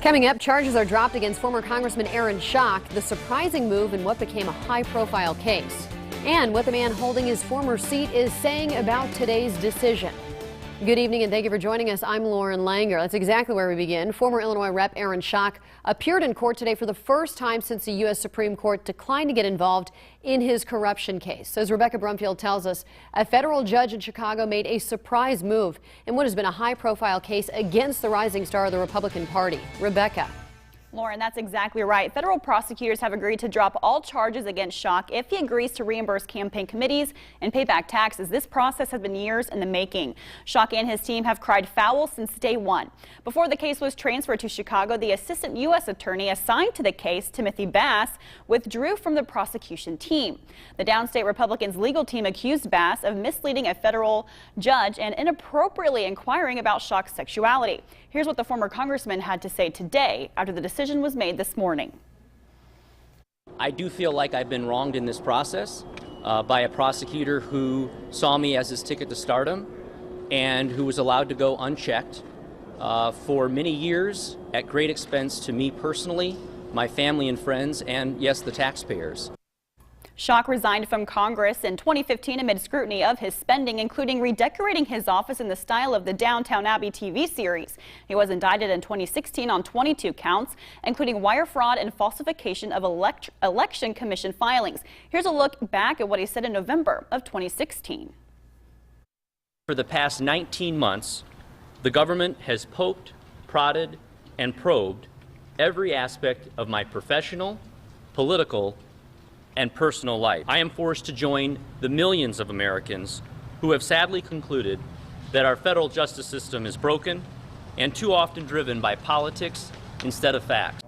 Coming up, charges are dropped against former Congressman Aaron Schock, the surprising move in what became a high-profile case, and what the man holding his former seat is saying about today's decision. Good evening and thank you for joining us. I'm Lauren Langer. That's exactly where we begin. Former Illinois Rep. Aaron Schock appeared in court today for the first time since the U.S. Supreme Court declined to get involved in his corruption case. As Rebecca Brumfield tells us, a federal judge in Chicago made a surprise move in what has been a high-profile case against the rising star of the Republican Party. Rebecca. Lauren, that's exactly right. Federal prosecutors have agreed to drop all charges against Schock if he agrees to reimburse campaign committees and pay back taxes. This process has been years in the making. Schock and his team have cried foul since day one. Before the case was transferred to Chicago, the assistant U.S. attorney assigned to the case, Timothy Bass, withdrew from the prosecution team. The downstate Republicans' legal team accused Bass of misleading a federal judge and inappropriately inquiring about Schock's sexuality. Here's what the former congressman had to say today after the decision was made this morning. I do feel like I've been wronged in this process by a prosecutor who saw me as his ticket to stardom and who was allowed to go unchecked for many years at great expense to me personally, my family and friends, and yes, the taxpayers. Schock resigned from Congress in 2015 amid scrutiny of his spending, including redecorating his office in the style of the Downton Abbey TV series. He was indicted in 2016 on 22 counts, including wire fraud and falsification of election commission filings. Here's a look back at what he said in November of 2016. For the past 19 months, the government has poked, prodded, and probed every aspect of my professional, political, and personal life. I am forced to join the millions of Americans who have sadly concluded that our federal justice system is broken and too often driven by politics instead of facts.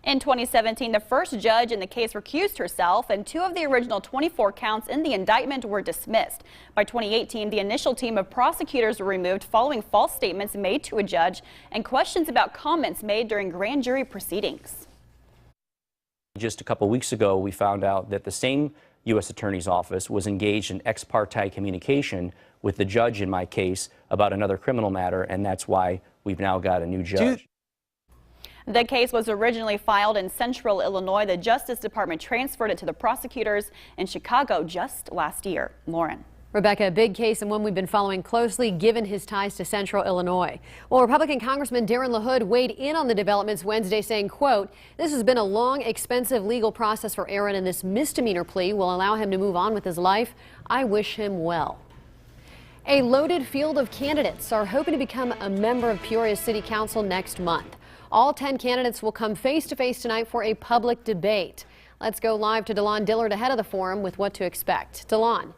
In 2017, the first judge in the case recused herself, and 2 of the original 24 counts in the indictment were dismissed. By 2018, the initial team of prosecutors were removed following false statements made to a judge and questions about comments made during grand jury proceedings. Just a couple weeks ago, we found out that the same U.S. Attorney's Office was engaged in ex parte communication with the judge in my case about another criminal matter, and that's why we've now got a new judge. The case was originally filed in Central Illinois. The Justice Department transferred it to the prosecutors in Chicago just last year. Lauren. Rebecca, a big case and one we've been following closely given his ties to Central Illinois. Well, Republican Congressman Darren LaHood weighed in on the developments Wednesday, saying, quote, "This has been a long, expensive legal process for Aaron, and this misdemeanor plea will allow him to move on with his life. I wish him well." A loaded field of candidates are hoping to become a member of Peoria City Council next month. All 10 candidates will come face-to-face tonight for a public debate. Let's go live to Delon Dillard ahead of the forum with what to expect. Delon.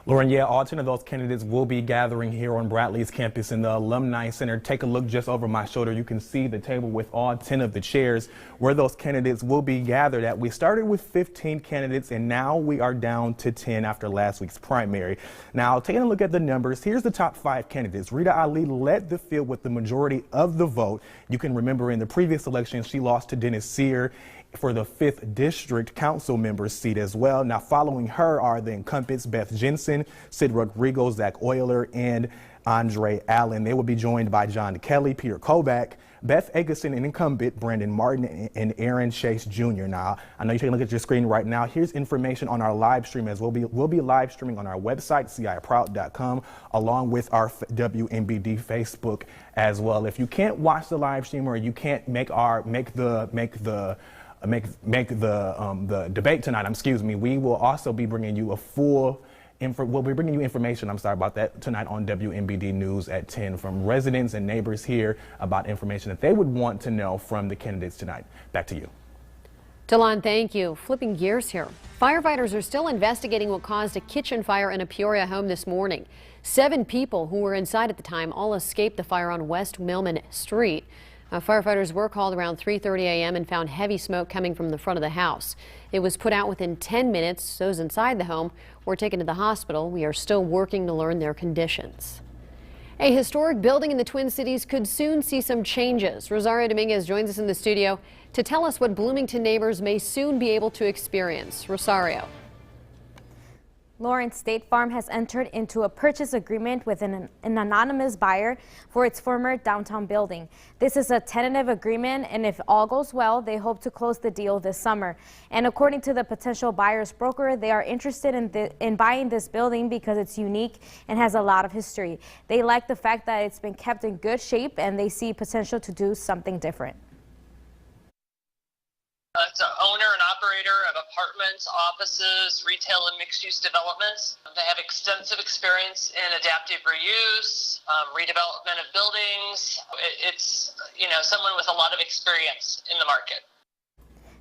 Lauren, yeah, all 10 of those candidates will be gathering here on Bradley's campus in the Alumni Center. Take a look just over my shoulder. You can see the table with all 10 of the chairs where those candidates will be gathered at. We started with 15 candidates, and now we are down to 10 after last week's primary. Now, taking a look at the numbers, here's the top 5 candidates. Rita Ali led the field with the majority of the vote. You can remember in the previous election, she lost to Dennis Sear for the 5th District Council member seat as well. Now, following her are the incumbents Beth Jensen, Sid Rodrigo, Zach Euler, and Andre Allen. They will be joined by John Kelly, Peter Kobach, Beth Eggerson, and incumbent Brandon Martin, and Aaron Chase Jr. Now, I know you're taking a look at your screen right now. Here's information on our live stream as we'll be live streaming on our website, ciproud.com, along with our WMBD Facebook as well. If you can't watch the live stream or you can't make the debate tonight, we will also be bringing you we'll be bringing you information, tonight on WMBD News at 10 from residents and neighbors here about information that they would want to know from the candidates tonight. Back to you. Delon, thank you. Flipping gears here. Firefighters are still investigating what caused a kitchen fire in a Peoria home this morning. 7 people who were inside at the time all escaped the fire on West Millman Street. Firefighters were called around 3:30 a.m. and found heavy smoke coming from the front of the house. It was put out within 10 minutes. Those inside the home were taken to the hospital. We are still working to learn their conditions. A historic building in the Twin Cities could soon see some changes. Rosario Dominguez joins us in the studio to tell us what Bloomington neighbors may soon be able to experience. Rosario. Lauren, State Farm has entered into a purchase agreement with an anonymous buyer for its former downtown building. This is a tentative agreement, and if all goes well, they hope to close the deal this summer. And according to the potential buyer's broker, they are interested in buying this building because it's unique and has a lot of history. They like the fact that it's been kept in good shape, and they see potential to do something different. It's an owner and operator of apartments, offices, retail, and mixed-use developments. They have extensive experience in adaptive reuse, redevelopment of buildings. It's, someone with a lot of experience in the market.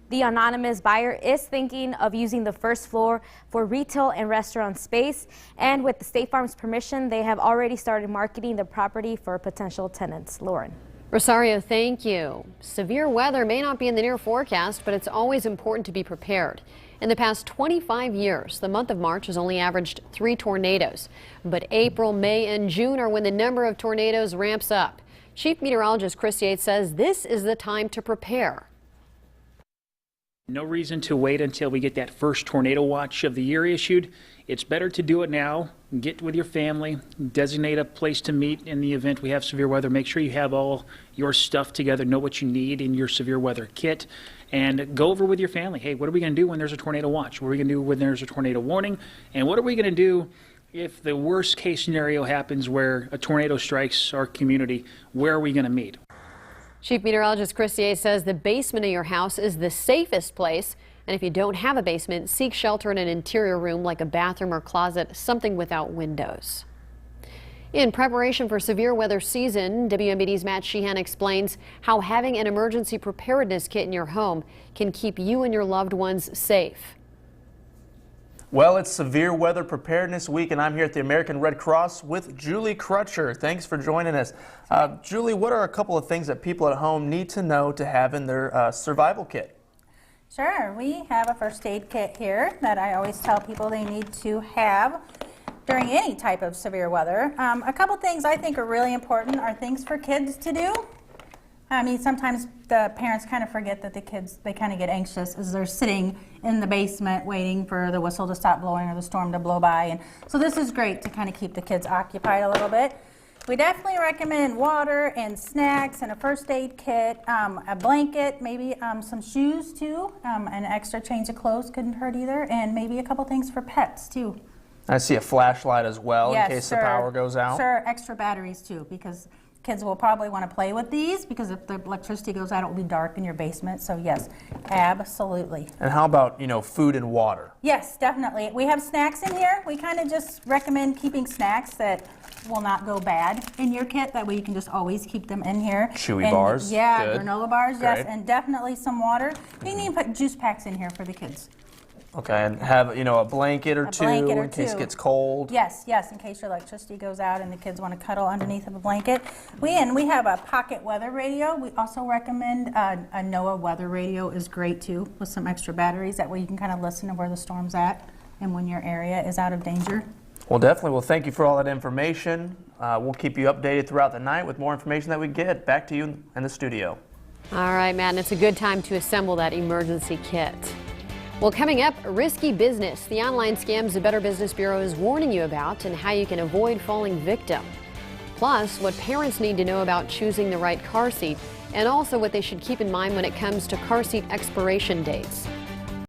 The anonymous buyer is thinking of using the first floor for retail and restaurant space, and with the State Farm's permission, they have already started marketing the property for potential tenants. Lauren. Rosario, thank you. Severe weather may not be in the near forecast, but it's always important to be prepared. In the past 25 years, the month of March has only averaged 3 tornadoes. But April, May, and June are when the number of tornadoes ramps up. Chief Meteorologist Chris Yates says this is the time to prepare. No reason to wait until we get that first tornado watch of the year issued. It's better to do it now. Get with your family, designate a place to meet in the event we have severe weather. Make sure you have all your stuff together, know what you need in your severe weather kit, and go over with your family. Hey, what are we going to do when there's a tornado watch? What are we going to do when there's a tornado warning? And what are we going to do if the worst case scenario happens where a tornado strikes our community? Where are we going to meet? Chief Meteorologist Chris Yates says the basement of your house is the safest place. And if you don't have a basement, seek shelter in an interior room like a bathroom or closet, something without windows. In preparation for severe weather season, WMBD's Matt Sheehan explains how having an emergency preparedness kit in your home can keep you and your loved ones safe. Well, it's Severe Weather Preparedness Week, and I'm here at the American Red Cross with Julie Crutcher. Thanks for joining us. Julie, what are a couple of things that people at home need to know to have in their survival kit? Sure, we have a first aid kit here that I always tell people they need to have during any type of severe weather. A couple things I think are really important are things for kids to do. I mean, sometimes the parents kind of forget that the kids, they kind of get anxious as they're sitting in the basement waiting for the whistle to stop blowing or the storm to blow by. And so this is great to kind of keep the kids occupied a little bit. We definitely recommend water and snacks and a first aid kit, a blanket, maybe some shoes too, an extra change of clothes couldn't hurt either, and maybe a couple things for pets too. I see a flashlight as well, Yes, in case sure. the power goes out. Sure, extra batteries too, because kids will probably want to play with these because if the electricity goes out, it will be dark in your basement. So yes, absolutely. And how about, food and water? Yes, definitely. We have snacks in here. We kind of just recommend keeping snacks that will not go bad in your kit. That way you can just always keep them in here. Chewy bars. Yeah, Good. granola bars, yes, Great. and definitely some water. You can even put juice packs in here for the kids. Okay, and have, a blanket or A two blanket or in case two. it gets cold. Yes, in case your electricity goes out and the kids want to cuddle underneath of a blanket. We have a pocket weather radio. We also recommend a NOAA weather radio is great too, with some extra batteries. That way you can kind of listen to where the storm's at and when your area is out of danger. Well, definitely. Well, thank you for all that information. We'll keep you updated throughout the night with more information that we get. Back to you in the studio. All right, Matt, and it's a good time to assemble that emergency kit. Well, coming up, risky business, the online scams the Better Business Bureau is warning you about and how you can avoid falling victim. Plus, what parents need to know about choosing the right car seat and also what they should keep in mind when it comes to car seat expiration dates.